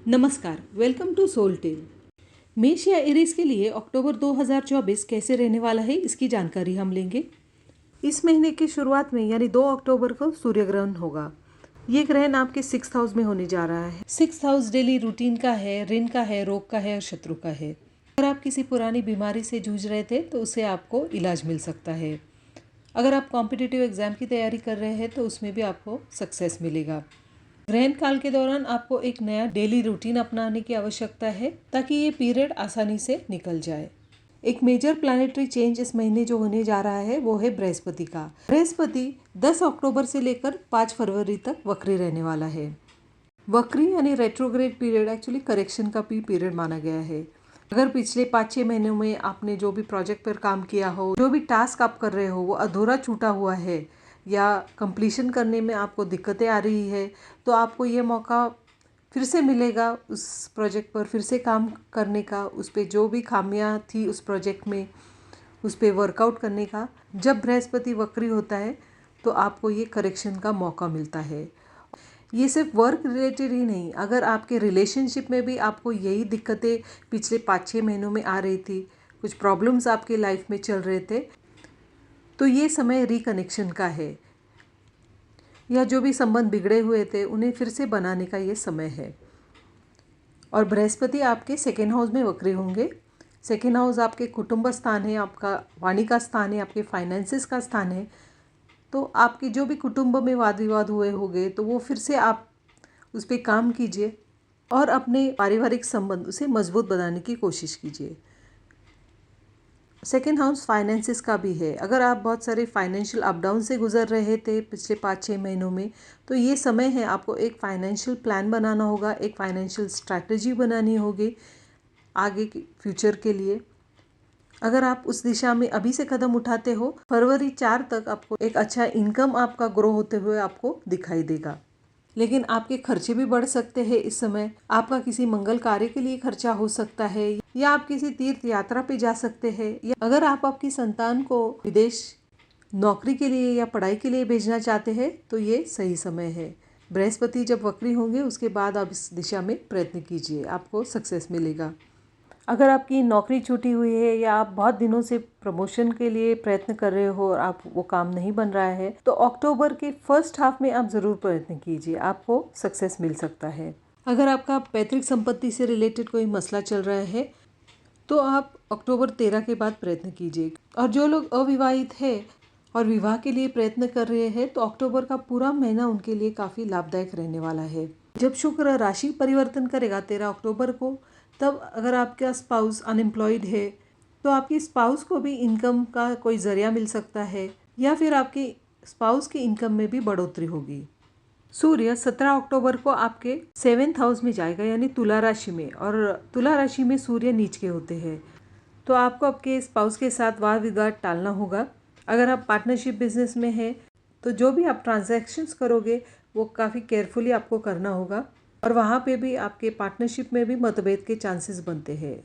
नमस्कार, welcome to soul tell. मेष या एरीज के लिए अक्टूबर 2024 कैसे रहने वाला है, इसकी जानकारी हम लेंगे। इस महीने की शुरुआत में यानी 2 अक्टूबर को सूर्य ग्रहण होगा। ये ग्रहण आपके 6th हाउस में होने जा रहा है। 6th हाउस डेली रूटीन का है, ऋण का है, रोग का है और शत्रु का है। अगर आप किसी पुरानी बीमारी से जूझ रहे थे तो उससे आपको इलाज मिल सकता है। अगर आप कॉम्पिटिटिव एग्जाम की तैयारी कर रहे हैं तो उसमें भी आपको सक्सेस मिलेगा। ग्रहण काल के दौरान आपको एक नया डेली रूटीन अपनाने की आवश्यकता है ताकि ये पीरियड आसानी से निकल जाए। एक मेजर प्लैनेटरी चेंज इस महीने जो होने जा रहा है वो है बृहस्पति का। बृहस्पति 10 अक्टूबर से लेकर 5 फरवरी तक वक्री रहने वाला है। वक्री यानी रेट्रोग्रेड पीरियड एक्चुअली करेक्शन का भी पीरियड माना गया है। अगर पिछले 5-6 महीनों में आपने जो भी प्रोजेक्ट पर काम किया हो, जो भी टास्क आप कर रहे हो वो अधूरा छूटा हुआ है या कंप्लीशन करने में आपको दिक्कतें आ रही है, तो आपको ये मौका फिर से मिलेगा उस प्रोजेक्ट पर फिर से काम करने का, उस पर जो भी खामियां थी उस प्रोजेक्ट में उस पर वर्कआउट करने का। जब बृहस्पति वक्री होता है तो आपको ये करेक्शन का मौका मिलता है। ये सिर्फ वर्क रिलेटेड ही नहीं, अगर आपके रिलेशनशिप में भी आपको यही दिक्कतें पिछले 5-6 महीनों में आ रही थी, कुछ प्रॉब्लम्स आपके लाइफ में चल रहे थे, तो ये समय रिकनेक्शन का है। या जो भी संबंध बिगड़े हुए थे उन्हें फिर से बनाने का ये समय है। और बृहस्पति आपके 2nd हाउस में वक्री होंगे। 2nd हाउस आपके कुटुंब स्थान है, आपका वाणी का स्थान है, आपके फाइनेंसेस का स्थान है। तो आपके जो भी कुटुंब में वाद विवाद हुए होंगे तो वो फिर से आप उस पर काम कीजिए और अपने पारिवारिक संबंध उसे मजबूत बनाने की कोशिश कीजिए। 2nd हाउस फाइनेंसेस का भी है। अगर आप बहुत सारे फाइनेंशियल अप डाउन से गुजर रहे थे पिछले 5-6 महीनों में, तो ये समय है आपको एक फाइनेंशियल प्लान बनाना होगा, एक फाइनेंशियल स्ट्रैटेजी बनानी होगी आगे के फ्यूचर के लिए। अगर आप उस दिशा में अभी से कदम उठाते हो, फरवरी 4 तक आपको एक अच्छा इनकम आपका ग्रो होते हुए आपको दिखाई देगा। लेकिन आपके खर्चे भी बढ़ सकते हैं इस समय। आपका किसी मंगल कार्य के लिए खर्चा हो सकता है या आप किसी तीर्थ यात्रा पे जा सकते हैं, या अगर आप आपकी संतान को विदेश नौकरी के लिए या पढ़ाई के लिए भेजना चाहते हैं तो ये सही समय है। बृहस्पति जब वक्री होंगे उसके बाद आप इस दिशा में प्रयत्न कीजिए, आपको सक्सेस मिलेगा। अगर आपकी नौकरी छूटी हुई है या आप बहुत दिनों से प्रमोशन के लिए प्रयत्न कर रहे हो और आप वो काम नहीं बन रहा है, तो अक्टूबर के फर्स्ट हाफ में आप ज़रूर प्रयत्न कीजिए, आपको सक्सेस मिल सकता है। अगर आपका पैतृक संपत्ति से रिलेटेड कोई मसला चल रहा है तो आप अक्टूबर 13 के बाद प्रयत्न कीजिए। और जो लोग अविवाहित है और विवाह के लिए प्रयत्न कर रहे हैं तो अक्टूबर का पूरा महीना उनके लिए काफ़ी लाभदायक रहने वाला है। जब शुक्र राशि परिवर्तन करेगा 13 अक्टूबर को, तब अगर आपका स्पाउस अनएम्प्लॉयड है तो आपकी स्पाउस को भी इनकम का कोई ज़रिया मिल सकता है या फिर आपकी स्पाउस की इनकम में भी बढ़ोतरी होगी। सूर्य 17 अक्टूबर को आपके 7th हाउस में जाएगा यानी तुला राशि में, और तुला राशि में सूर्य नीच के होते हैं, तो आपको आपके स्पाउस के साथ वाद विवाद टालना होगा। अगर आप पार्टनरशिप बिजनेस में हैं तो जो भी आप ट्रांजैक्शंस करोगे वो काफ़ी केयरफुली आपको करना होगा, और वहाँ पे भी आपके पार्टनरशिप में भी मतभेद के चांसेस बनते हैं।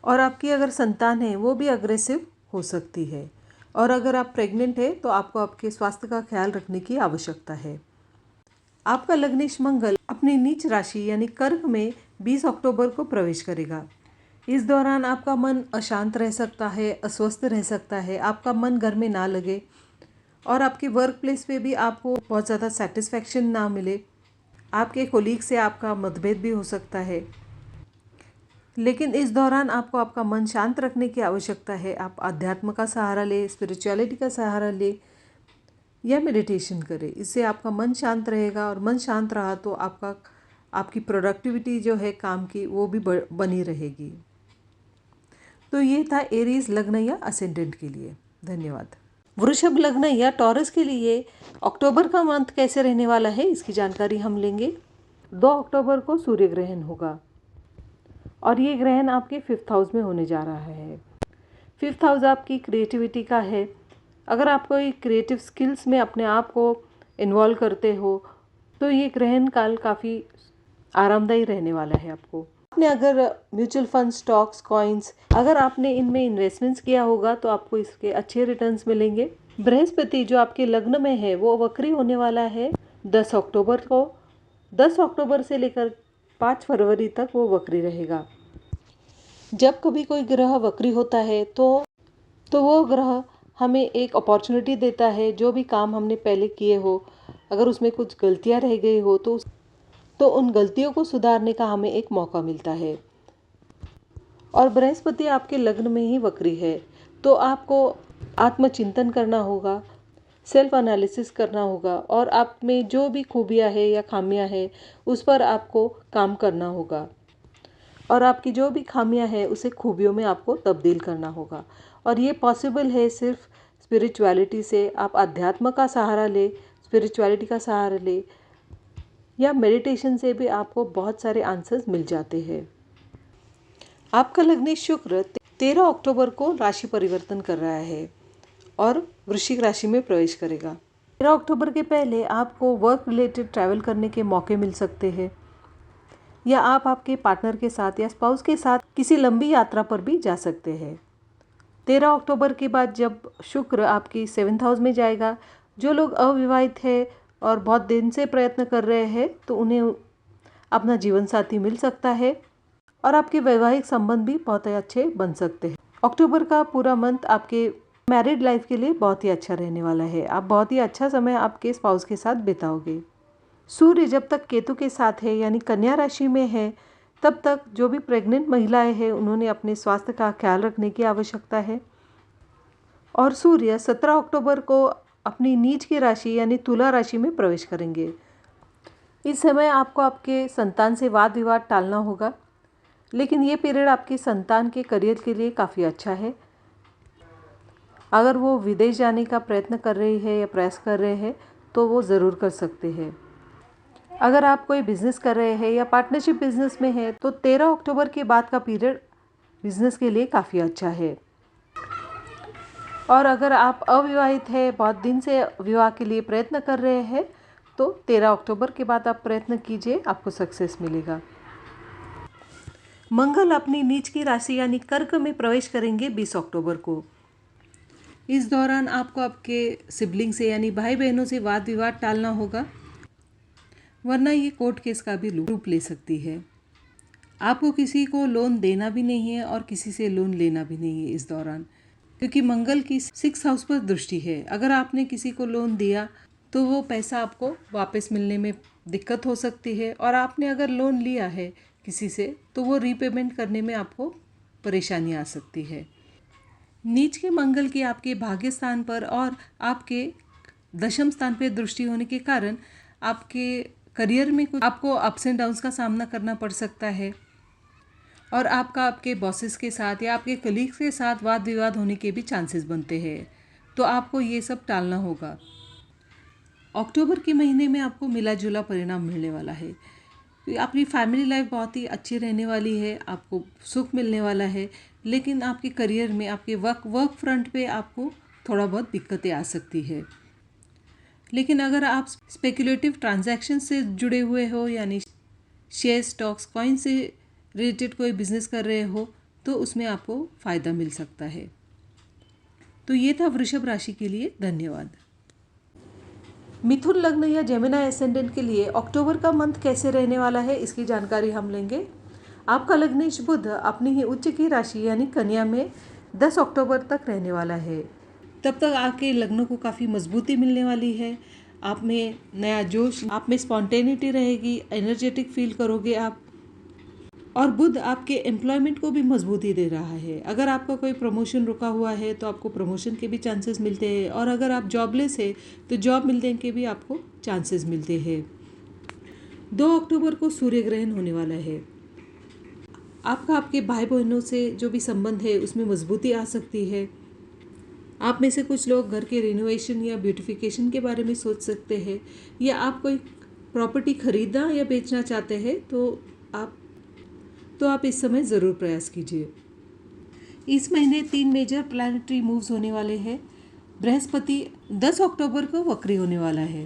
और आपकी अगर संतान है वो भी अग्रेसिव हो सकती है, और अगर आप प्रेग्नेंट है तो आपको आपके स्वास्थ्य का ख्याल रखने की आवश्यकता है। आपका लग्नेश मंगल अपनी नीच राशि यानी कर्क में 20 अक्टूबर को प्रवेश करेगा। इस दौरान आपका मन अशांत रह सकता है, अस्वस्थ रह सकता है, आपका मन घर में ना लगे और आपके वर्क प्लेस पे भी आपको बहुत ज़्यादा सेटिस्फैक्शन ना मिले। आपके कोलीग से आपका मतभेद भी हो सकता है, लेकिन इस दौरान आपको आपका मन शांत रखने की आवश्यकता है। आप अध्यात्म का सहारा ले, स्पिरिचुअलिटी का सहारा ले या मेडिटेशन करें, इससे आपका मन शांत रहेगा, और मन शांत रहा तो आपकी प्रोडक्टिविटी जो है काम की वो भी बनी रहेगी। तो ये था एरीज लग्न या असेंडेंट के लिए। धन्यवाद। वृषभ लग्न या टॉरस के लिए अक्टूबर का मंथ कैसे रहने वाला है, इसकी जानकारी हम लेंगे। 2 अक्टूबर को सूर्य ग्रहण होगा और ये ग्रहण आपके 5th हाउस में होने जा रहा है। 5th हाउस आपकी क्रिएटिविटी का है। अगर आप कोई क्रिएटिव स्किल्स में अपने आप को इन्वॉल्व करते हो तो ये ग्रहण काल काफ़ी आरामदायी रहने वाला है आपको। आपने अगर म्यूचुअल फंड, स्टॉक्स, कॉइन्स अगर आपने इनमें इन्वेस्टमेंट्स किया होगा तो आपको इसके अच्छे रिटर्न्स मिलेंगे। बृहस्पति जो आपके लग्न में है वो वक्री होने वाला है 10 अक्टूबर को। 10 अक्टूबर से लेकर 5 फरवरी तक वो वक्री रहेगा। जब कभी कोई ग्रह वक्री होता है तो वो ग्रह हमें एक अपॉर्चुनिटी देता है, जो भी काम हमने पहले किए हो, अगर उसमें कुछ गलतियां रह गई हो तो उन गलतियों को सुधारने का हमें एक मौका मिलता है। और बृहस्पति आपके लग्न में ही वक्री है, तो आपको आत्मचिंतन करना होगा, सेल्फ एनालिसिस करना होगा और आप में जो भी खूबियाँ है या खामियाँ है उस पर आपको काम करना होगा और आपकी जो भी खामियाँ है उसे खूबियों में आपको तब्दील करना होगा। और ये पॉसिबल है सिर्फ स्पिरिचुअलिटी से। आप अध्यात्म का सहारा ले, स्पिरिचुअलिटी का सहारा ले या मेडिटेशन से भी आपको बहुत सारे आंसर्स मिल जाते हैं। आपका लग्न शुक्र 13 अक्टूबर को राशि परिवर्तन कर रहा है और वृश्चिक राशि में प्रवेश करेगा। 13 अक्टूबर के पहले आपको वर्क रिलेटेड ट्रैवल करने के मौके मिल सकते हैं या आप आपके पार्टनर के साथ या स्पाउस के साथ किसी लंबी यात्रा पर भी जा सकते हैं। 13 अक्टूबर के बाद जब शुक्र आपकी 7th हाउस में जाएगा, जो लोग अविवाहित हैं और बहुत दिन से प्रयत्न कर रहे हैं तो उन्हें अपना जीवन साथी मिल सकता है और आपके वैवाहिक संबंध भी बहुत ही अच्छे बन सकते हैं। अक्टूबर का पूरा मंथ आपके मैरिड लाइफ के लिए बहुत ही अच्छा रहने वाला है। आप बहुत ही अच्छा समय आपके स्पाउस के साथ बिताओगे। सूर्य जब तक केतु के साथ है यानी कन्या राशि में है, तब तक जो भी प्रेग्नेंट महिलाएं हैं उन्होंने अपने स्वास्थ्य का ख्याल रखने की आवश्यकता है। और सूर्य 17 अक्टूबर को अपनी नीच की राशि यानी तुला राशि में प्रवेश करेंगे। इस समय आपको आपके संतान से वाद विवाद टालना होगा, लेकिन ये पीरियड आपके संतान के करियर के लिए काफ़ी अच्छा है। अगर वो विदेश जाने का प्रयत्न कर रही है या प्रयास कर रहे हैं तो वो ज़रूर कर सकते हैं। अगर आप कोई बिज़नेस कर रहे हैं या पार्टनरशिप बिज़नेस में है तो 13 अक्टूबर के बाद का पीरियड बिज़नेस के लिए काफ़ी अच्छा है। और अगर आप अविवाहित हैं, बहुत दिन से विवाह के लिए प्रयत्न कर रहे हैं, तो 13 अक्टूबर के बाद आप प्रयत्न कीजिए, आपको सक्सेस मिलेगा। मंगल अपनी नीच की राशि यानी कर्क में प्रवेश करेंगे 20 अक्टूबर को। इस दौरान आपको आपके सिबलिंग से यानी भाई बहनों से वाद विवाद टालना होगा, वरना ये कोर्ट केस का भी रूप ले सकती है। आपको किसी को लोन देना भी नहीं है और किसी से लोन लेना भी नहीं है इस दौरान, क्योंकि मंगल की 6th हाउस पर दृष्टि है। अगर आपने किसी को लोन दिया तो वो पैसा आपको वापस मिलने में दिक्कत हो सकती है, और आपने अगर लोन लिया है किसी से तो वो रीपेमेंट करने में आपको परेशानी आ सकती है। नीच के मंगल की आपके भाग्य स्थान पर और आपके दशम स्थान पर दृष्टि होने के कारण आपके करियर में कुछ आपको अप्स एंड डाउन्स का सामना करना पड़ सकता है और आपका आपके बॉसेस के साथ या आपके कलीग्स के साथ वाद विवाद होने के भी चांसेस बनते हैं, तो आपको ये सब टालना होगा। अक्टूबर के महीने में आपको मिला जुला परिणाम मिलने वाला है। आपकी फैमिली लाइफ बहुत ही अच्छी रहने वाली है, आपको सुख मिलने वाला है, लेकिन आपके करियर में आपके वर्क फ्रंट पे आपको थोड़ा बहुत दिक्कतें आ सकती है। लेकिन अगर आप स्पेकुलेटिव ट्रांजैक्शन से जुड़े हुए हो यानी शेयर, स्टॉक्स, कॉइन से रिलेटेड कोई बिजनेस कर रहे हो तो उसमें आपको फ़ायदा मिल सकता है। तो ये था वृषभ राशि के लिए। धन्यवाद। मिथुन लग्न या जेमिनी एसेंडेंट के लिए अक्टूबर का मंथ कैसे रहने वाला है इसकी जानकारी हम लेंगे। आपका लग्नेश बुध अपनी ही उच्च की राशि यानी कन्या में 10 अक्टूबर तक रहने वाला है। तब तक आपके लग्न को काफ़ी मजबूती मिलने वाली है। आप में नया जोश, आप में स्पॉन्टेनिटी रहेगी, एनर्जेटिक फील करोगे आप। और बुध आपके एम्प्लॉयमेंट को भी मजबूती दे रहा है। अगर आपका कोई प्रमोशन रुका हुआ है तो आपको प्रमोशन के भी चांसेस मिलते हैं, और अगर आप जॉबलेस है तो जॉब मिलने के भी आपको चांसेस मिलते हैं। 2 अक्टूबर को सूर्य ग्रहण होने वाला है। आपका आपके भाई बहनों से जो भी संबंध है उसमें मजबूती आ सकती है। आप में से कुछ लोग घर के रिनोवेशन या ब्यूटिफिकेशन के बारे में सोच सकते हैं, या आप कोई प्रॉपर्टी खरीदना या बेचना चाहते हैं तो आप इस समय ज़रूर प्रयास कीजिए। इस महीने 3 मेजर प्लैनेटरी मूव्स होने वाले हैं। बृहस्पति 10 अक्टूबर को वक्री होने वाला है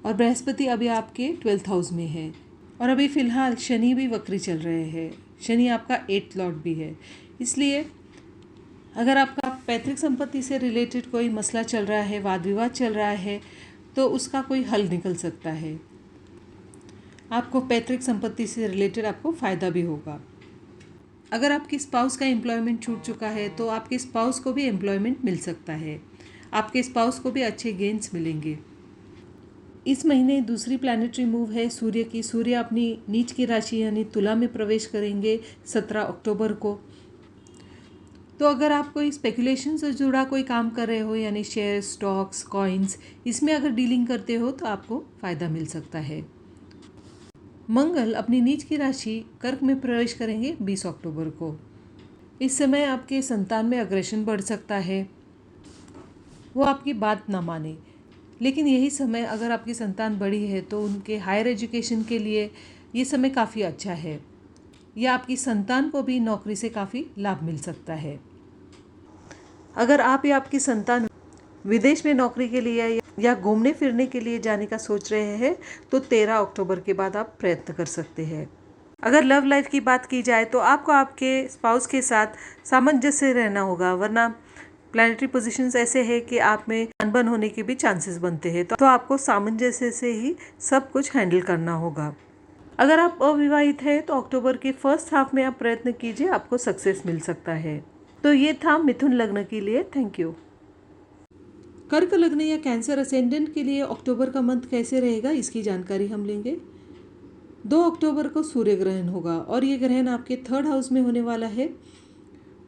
और बृहस्पति अभी आपके 12th हाउस में है, और अभी फ़िलहाल शनि भी वक्री चल रहे हैं। शनि आपका 8th लॉर्ड भी है। इसलिए अगर आपका पैतृक संपत्ति से रिलेटेड कोई मसला चल रहा है, वाद विवाद चल रहा है, तो उसका कोई हल निकल सकता है। आपको पैतृक संपत्ति से रिलेटेड आपको फ़ायदा भी होगा। अगर आपके स्पाउस का एम्प्लॉयमेंट छूट चुका है तो आपके स्पाउस को भी एम्प्लॉयमेंट मिल सकता है। आपके स्पाउस को भी अच्छे गेन्स मिलेंगे। इस महीने दूसरी प्लैनेटरी मूव है सूर्य की। सूर्य अपनी नीच की राशि यानी तुला में प्रवेश करेंगे 17 अक्टूबर को। तो अगर आप कोई स्पेकुलेशन से जुड़ा कोई काम कर रहे हो यानी शेयर, स्टॉक्स, कॉइन्स, इसमें अगर डीलिंग करते हो तो आपको फ़ायदा मिल सकता है। मंगल अपनी नीच की राशि कर्क में प्रवेश करेंगे 20 अक्टूबर को। इस समय आपके संतान में अग्रेशन बढ़ सकता है, वो आपकी बात ना माने। लेकिन यही समय अगर आपकी संतान बड़ी है तो उनके हायर एजुकेशन के लिए ये समय काफ़ी अच्छा है, या आपकी संतान को भी नौकरी से काफ़ी लाभ मिल सकता है। अगर आप या आपकी संतान विदेश में नौकरी के लिए या घूमने फिरने के लिए जाने का सोच रहे हैं तो 13 अक्टूबर के बाद आप प्रयत्न कर सकते हैं। अगर लव लाइफ की बात की जाए तो आपको आपके स्पाउस के साथ सामंजस्य से रहना होगा, वरना प्लैनेटरी पोजीशंस ऐसे है कि आप में अनबन होने के भी चांसेस बनते हैं। तो आपको सामंजस्य से ही सब कुछ हैंडल करना होगा। अगर आप अविवाहित हैं तो अक्टूबर के फर्स्ट हाफ में आप प्रयत्न कीजिए, आपको सक्सेस मिल सकता है। तो ये था मिथुन लग्न के लिए। Thank you. कर्क लग्न या कैंसर असेंडेंट के लिए अक्टूबर का मंथ कैसे रहेगा इसकी जानकारी हम लेंगे। 2 अक्टूबर को सूर्य ग्रहण होगा और ये ग्रहण आपके 3rd हाउस में होने वाला है।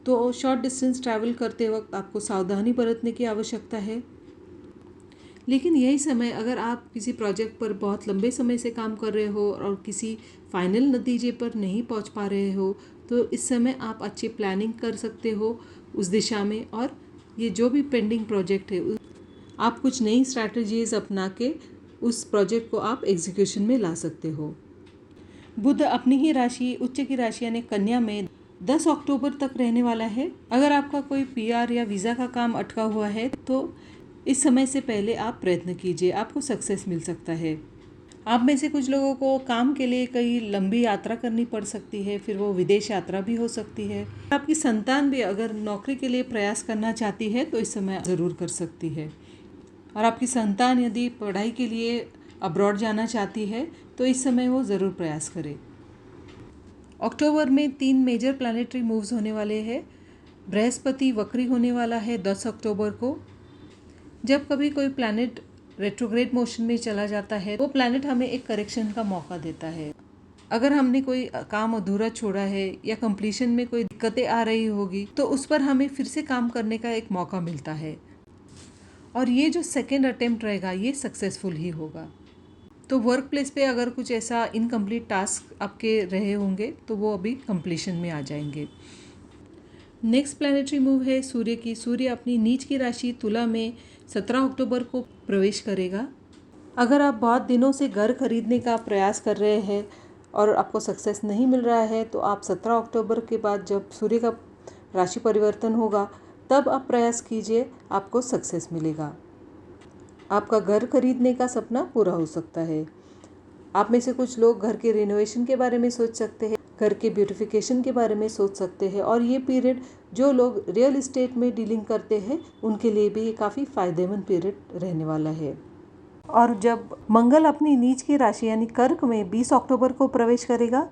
तो शॉर्ट डिस्टेंस ट्रैवल करते वक्त आपको सावधानी बरतने की आवश्यकता है। लेकिन यही समय अगर आप किसी प्रोजेक्ट पर बहुत लंबे समय से काम कर रहे हो और किसी फाइनल नतीजे पर नहीं पहुंच पा रहे हो तो इस समय आप अच्छी प्लानिंग कर सकते हो उस दिशा में, और ये जो भी पेंडिंग प्रोजेक्ट है आप कुछ नई स्ट्रैटेजीज अपना के उस प्रोजेक्ट को आप एग्जीक्यूशन में ला सकते हो। बुध अपनी ही राशि उच्च की राशि यानी कन्या में 10 अक्टूबर तक रहने वाला है। अगर आपका कोई पीआर या वीज़ा का काम अटका हुआ है तो इस समय से पहले आप प्रयत्न कीजिए, आपको सक्सेस मिल सकता है। आप में से कुछ लोगों को काम के लिए कई लंबी यात्रा करनी पड़ सकती है, फिर वो विदेश यात्रा भी हो सकती है। आपकी संतान भी अगर नौकरी के लिए प्रयास करना चाहती है तो इस समय ज़रूर कर सकती है। और आपकी संतान यदि पढ़ाई के लिए अब्रॉड जाना चाहती है तो इस समय वो ज़रूर प्रयास करे। अक्टूबर में 3 मेजर प्लैनेटरी मूव्स होने वाले हैं। बृहस्पति वक्री होने वाला है 10 अक्टूबर को। जब कभी कोई प्लैनेट रेट्रोग्रेड मोशन में चला जाता है वो प्लैनेट हमें एक करेक्शन का मौका देता है। अगर हमने कोई काम अधूरा छोड़ा है या कंप्लीशन में कोई दिक्कतें आ रही होगी तो उस पर हमें फिर से काम करने का एक मौका मिलता है, और ये जो सेकेंड अटेम्प्ट रहेगा ये सक्सेसफुल ही होगा। तो वर्क प्लेस पे अगर कुछ ऐसा इनकम्प्लीट टास्क आपके रहे होंगे तो वो अभी कंप्लीशन में आ जाएंगे। नेक्स्ट प्लैनेटरी मूव है सूर्य की। सूर्य अपनी नीच की राशि तुला में 17 अक्टूबर को प्रवेश करेगा। अगर आप बहुत दिनों से घर खरीदने का प्रयास कर रहे हैं और आपको सक्सेस नहीं मिल रहा है तो आप 17 अक्टूबर के बाद जब सूर्य का राशि परिवर्तन होगा तब आप प्रयास कीजिए, आपको सक्सेस मिलेगा। आपका घर खरीदने का सपना पूरा हो सकता है। आप में से कुछ लोग घर के रिनोवेशन के बारे में सोच सकते हैं, घर के ब्यूटिफिकेशन के बारे में सोच सकते हैं, और ये पीरियड जो लोग रियल इस्टेट में डीलिंग करते हैं उनके लिए भी ये काफ़ी फ़ायदेमंद पीरियड रहने वाला है। और जब मंगल अपनी नीच की राशि यानी कर्क में 20 अक्टूबर को प्रवेश करेगा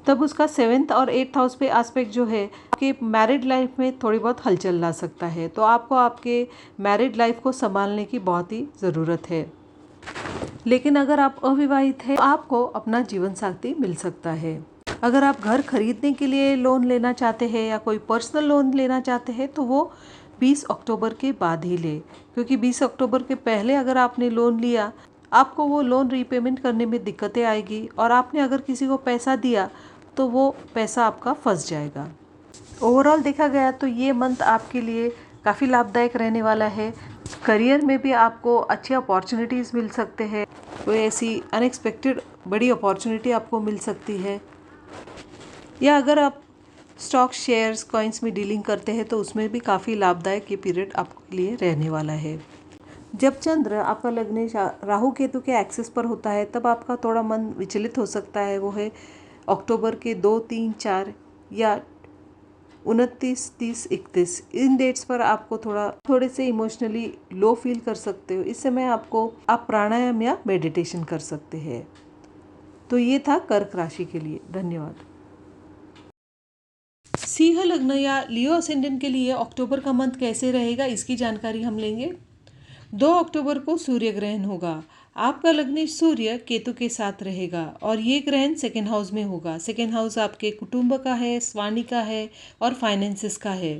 तब उसका 7th और 8th हाउस पे एस्पेक्ट जो है आपके मैरिड लाइफ में थोड़ी बहुत हलचल ला सकता है। तो आपको आपके मैरिड लाइफ को संभालने की बहुत ही ज़रूरत है। लेकिन अगर आप अविवाहित हैं तो आपको अपना जीवन साथी मिल सकता है। अगर आप घर खरीदने के लिए लोन लेना चाहते हैं या कोई पर्सनल लोन लेना चाहते हैं तो वो 20 अक्टूबर के बाद ही ले, क्योंकि 20 अक्टूबर के पहले अगर आपने लोन लिया आपको वो लोन रीपेमेंट करने में दिक्कतें आएगी, और आपने अगर किसी को पैसा दिया तो वो पैसा आपका फंस जाएगा। ओवरऑल देखा गया तो ये मंथ आपके लिए काफ़ी लाभदायक रहने वाला है। करियर में भी आपको अच्छी अपॉर्चुनिटीज़ मिल सकते हैं, कोई ऐसी अनएक्सपेक्टेड बड़ी अपॉर्चुनिटी आपको मिल सकती है, या अगर आप स्टॉक, शेयर्स, कॉइन्स में डीलिंग करते हैं तो उसमें भी काफ़ी लाभदायक ये पीरियड आपके लिए रहने वाला है। जब चंद्र आपका लग्न राहु केतु के एक्सेस पर होता है तब आपका थोड़ा मन विचलित हो सकता है। वो है अक्टूबर के 2, 3, 4 या 29, 30, 31 इन डेट्स पर आपको थोड़े से इमोशनली लो फील कर सकते हो। इस समय आप प्राणायाम या मेडिटेशन कर सकते हैं। तो ये था कर्क राशि के लिए। धन्यवाद। सिंह लग्न या लियो असेंडेंट के लिए अक्टूबर का मंथ कैसे रहेगा इसकी जानकारी हम लेंगे। 2 अक्टूबर को सूर्य ग्रहण होगा। आपका लग्न सूर्य केतु के साथ रहेगा और ये ग्रहण सेकेंड हाउस में होगा। सेकेंड हाउस आपके कुटुंब का है, स्वामी का है और फाइनेंसिस का है।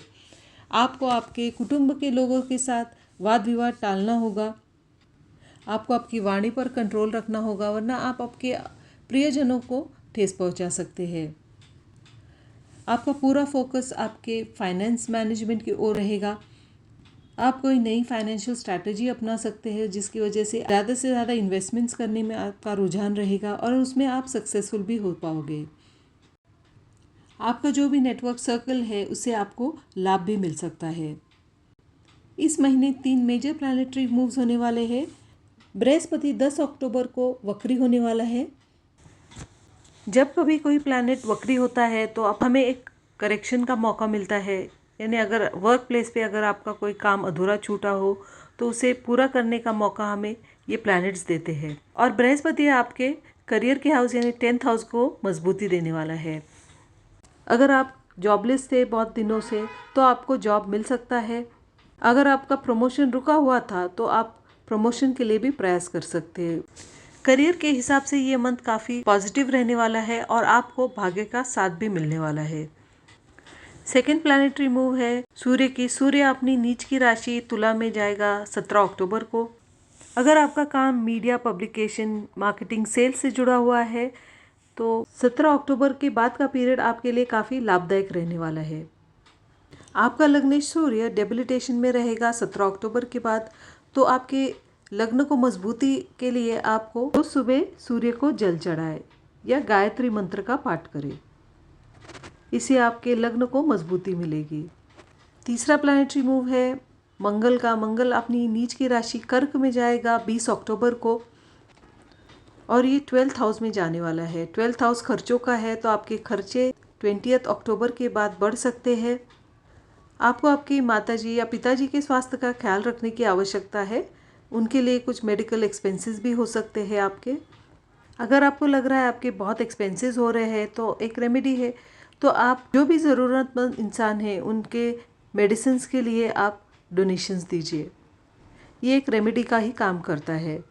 आपको आपके कुटुंब के लोगों के साथ वाद विवाद टालना होगा। आपको आपकी वाणी पर कंट्रोल रखना होगा, वरना आप आपके प्रियजनों को ठेस पहुंचा सकते हैं। आपका पूरा फोकस आपके फाइनेंस मैनेजमेंट की ओर रहेगा। आप कोई नई फाइनेंशियल स्ट्रैटेजी अपना सकते हैं जिसकी वजह से ज़्यादा इन्वेस्टमेंट्स करने में आपका रुझान रहेगा और उसमें आप सक्सेसफुल भी हो पाओगे। आपका जो भी नेटवर्क सर्कल है उससे आपको लाभ भी मिल सकता है। इस महीने 3 मेजर प्लैनेटरी मूव्स होने वाले हैं। बृहस्पति 10 अक्टूबर को वक्री होने वाला है। जब कभी कोई प्लैनेट वक्री होता है तो अब हमें एक करेक्शन का मौका मिलता है, यानी अगर वर्क प्लेस पे अगर आपका कोई काम अधूरा छूटा हो तो उसे पूरा करने का मौका हमें ये प्लैनेट्स देते हैं। और बृहस्पति आपके करियर के हाउस यानी 10th हाउस को मजबूती देने वाला है। अगर आप जॉबलेस थे बहुत दिनों से तो आपको जॉब मिल सकता है। अगर आपका प्रमोशन रुका हुआ था तो आप प्रमोशन के लिए भी प्रयास कर सकते हैं। करियर के हिसाब से ये मंथ काफ़ी पॉजिटिव रहने वाला है और आपको भाग्य का साथ भी मिलने वाला है। सेकेंड प्लैनेटरी मूव है सूर्य की। सूर्य अपनी नीच की राशि तुला में जाएगा 17 अक्टूबर को। अगर आपका काम मीडिया, पब्लिकेशन, मार्केटिंग, सेल्स से जुड़ा हुआ है तो 17 अक्टूबर के बाद का पीरियड आपके लिए काफ़ी लाभदायक रहने वाला है। आपका लग्न सूर्य डेबिलिटेशन में रहेगा 17 अक्टूबर के बाद, तो आपके लग्न को मजबूती के लिए आपको रोज सुबह सूर्य को जल चढ़ाए या गायत्री मंत्र का पाठ करें। इससे आपके लग्न को मजबूती मिलेगी। तीसरा प्लैनेटरी मूव है मंगल का। मंगल अपनी नीच की राशि कर्क में जाएगा 20 अक्टूबर को और ये 12th हाउस में जाने वाला है। 12th हाउस खर्चों का है, तो आपके खर्चे 20 अक्टूबर के बाद बढ़ सकते हैं। आपको आपकी माताजी या पिताजी के स्वास्थ्य का ख्याल रखने की आवश्यकता है। उनके लिए कुछ मेडिकल एक्सपेंसेस भी हो सकते हैं आपके। अगर आपको लग रहा है आपके बहुत एक्सपेंसेस हो रहे हैं तो एक रेमेडी है, तो आप जो भी ज़रूरतमंद इंसान हैं उनके मेडिसिन्स के लिए आप डोनेशंस दीजिए। ये एक रेमेडी का ही काम करता है।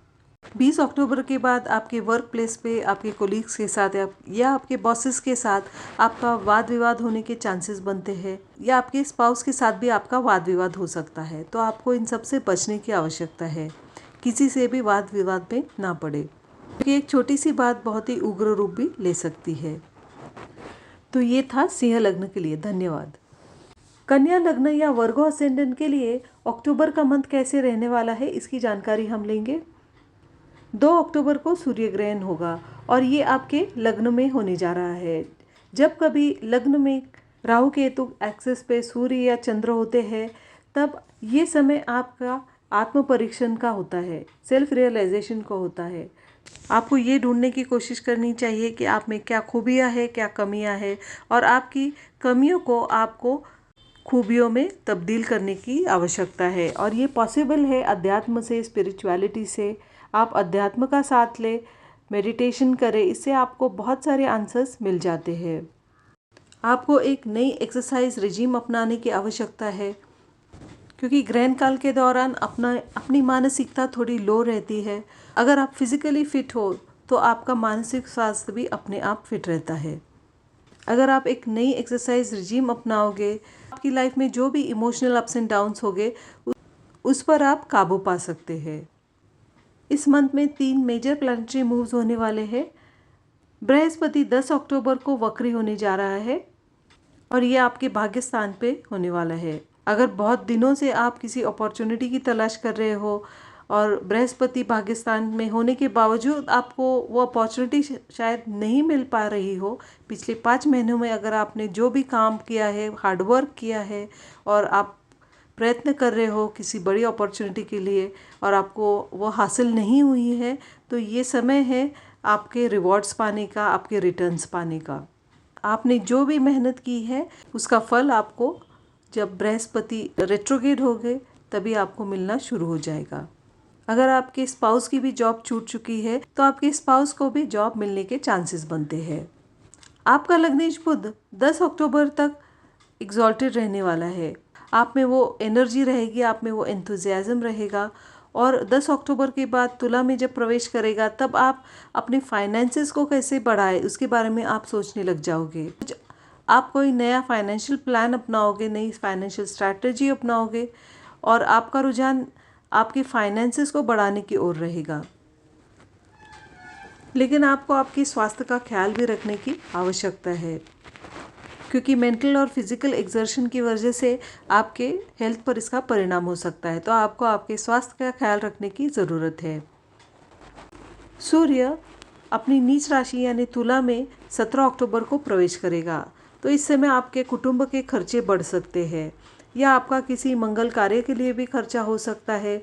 20 अक्टूबर के बाद आपके वर्क प्लेस पे आपके कोलीग्स के साथ या आपके बॉसेस के साथ आपका वाद विवाद होने के चांसेस बनते हैं, या आपके स्पाउस के साथ भी आपका वाद विवाद हो सकता है। तो आपको इन सब से बचने की आवश्यकता है, किसी से भी वाद विवाद में ना पड़े, क्योंकि एक छोटी सी बात बहुत ही उग्र रूप भी ले सकती है। तो ये था सिंह लग्न के लिए। धन्यवाद। कन्या लग्न या वर्गो असेंडेंट के लिए अक्टूबर का मंथ कैसे रहने वाला है इसकी जानकारी हम लेंगे। 2 अक्टूबर को सूर्य ग्रहण होगा और ये आपके लग्न में होने जा रहा है। जब कभी लग्न में राहु केतु एक्सिस पे सूर्य या चंद्र होते हैं तब ये समय आपका आत्म परीक्षण का होता है, सेल्फ रियलाइजेशन का होता है। आपको ये ढूंढने की कोशिश करनी चाहिए कि आप में क्या खूबियाँ हैं, क्या कमियाँ हैं, और आपकी कमियों को आपको खूबियों में तब्दील करने की आवश्यकता है। और ये पॉसिबल है अध्यात्म से, स्पिरिचुअलिटी से। आप अध्यात्म का साथ ले, मेडिटेशन करें, इससे आपको बहुत सारे आंसर्स मिल जाते हैं। आपको एक नई एक्सरसाइज रिजीम अपनाने की आवश्यकता है, क्योंकि ग्रहण काल के दौरान अपनी मानसिकता थोड़ी लो रहती है। अगर आप फिजिकली फिट हो तो आपका मानसिक स्वास्थ्य भी अपने आप फिट रहता है। अगर आप एक नई एक्सरसाइज रिजीम अपनाओगे, आपकी लाइफ में जो भी इमोशनल अप्स एंड डाउन्स होंगे उस पर आप काबू पा सकते हैं। इस मंथ में 3 मेजर प्लैनेटरी मूव्स होने वाले हैं। बृहस्पति 10 अक्टूबर को वक्री होने जा रहा है और ये आपके भाग्य स्थान पे होने वाला है। अगर बहुत दिनों से आप किसी अपॉर्चुनिटी की तलाश कर रहे हो और बृहस्पति भाग्य स्थान में होने के बावजूद आपको वो अपॉर्चुनिटी शायद नहीं मिल पा रही हो, पिछले 5 महीनों में अगर आपने जो भी काम किया है, हार्डवर्क किया है और आप प्रयत्न कर रहे हो किसी बड़ी अपॉर्चुनिटी के लिए और आपको वो हासिल नहीं हुई है, तो ये समय है आपके रिवॉर्ड्स पाने का, आपके रिटर्न्स पाने का। आपने जो भी मेहनत की है उसका फल आपको जब बृहस्पति रेट्रोगेड हो गए तभी आपको मिलना शुरू हो जाएगा। अगर आपके स्पाउस की भी जॉब छूट चुकी है तो आपके स्पाउस को भी जॉब मिलने के चांसेस बनते हैं। आपका लग्नेश बुध 10 अक्टूबर तक एग्जॉल्टेड रहने वाला है। आप में वो एनर्जी रहेगी, आप में वो एंथुजियाज्म रहेगा और 10 अक्टूबर के बाद तुला में जब प्रवेश करेगा तब आप अपने फाइनेंसेस को कैसे बढ़ाए उसके बारे में आप सोचने लग जाओगे। आप कोई नया फाइनेंशियल प्लान अपनाओगे, नई फाइनेंशियल स्ट्रैटेजी अपनाओगे और आपका रुझान आपके फाइनेंसेस को बढ़ाने की ओर रहेगा। लेकिन आपको आपके स्वास्थ्य का ख्याल भी रखने की आवश्यकता है, क्योंकि मेंटल और फिजिकल एक्सर्शन की वजह से आपके हेल्थ पर इसका परिणाम हो सकता है। तो आपको आपके स्वास्थ्य का ख्याल रखने की ज़रूरत है। सूर्य अपनी नीच राशि यानी तुला में 17 अक्टूबर को प्रवेश करेगा। तो इस समय आपके कुटुंब के खर्चे बढ़ सकते हैं या आपका किसी मंगल कार्य के लिए भी खर्चा हो सकता है।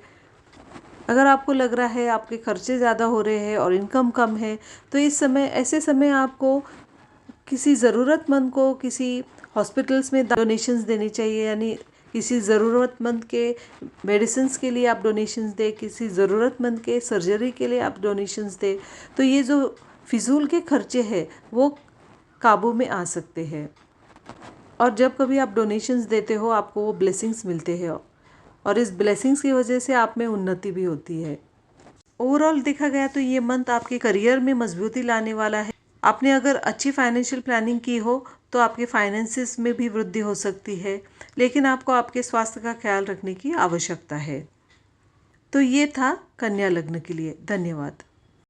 अगर आपको लग रहा है आपके खर्चे ज़्यादा हो रहे हैं और इनकम कम है तो ऐसे समय आपको किसी ज़रूरतमंद को किसी हॉस्पिटल्स में डोनेशंस देनी चाहिए, यानी किसी ज़रूरतमंद के मेडिसिन्स के लिए आप डोनेशंस दें, किसी ज़रूरतमंद के सर्जरी के लिए आप डोनेशंस दें। तो ये जो फिजूल के खर्चे हैं वो काबू में आ सकते हैं और जब कभी आप डोनेशंस देते हो आपको वो ब्लेसिंग्स मिलते हैं और इस ब्लेसिंग्स की वजह से आप में उन्नति भी होती है। ओवरऑल देखा गया तो ये मंथ आपके करियर में मजबूती लाने वाला है। आपने अगर अच्छी फाइनेंशियल प्लानिंग की हो तो आपके फाइनेंसेस में भी वृद्धि हो सकती है, लेकिन आपको आपके स्वास्थ्य का ख्याल रखने की आवश्यकता है। तो ये था कन्या लग्न के लिए। धन्यवाद।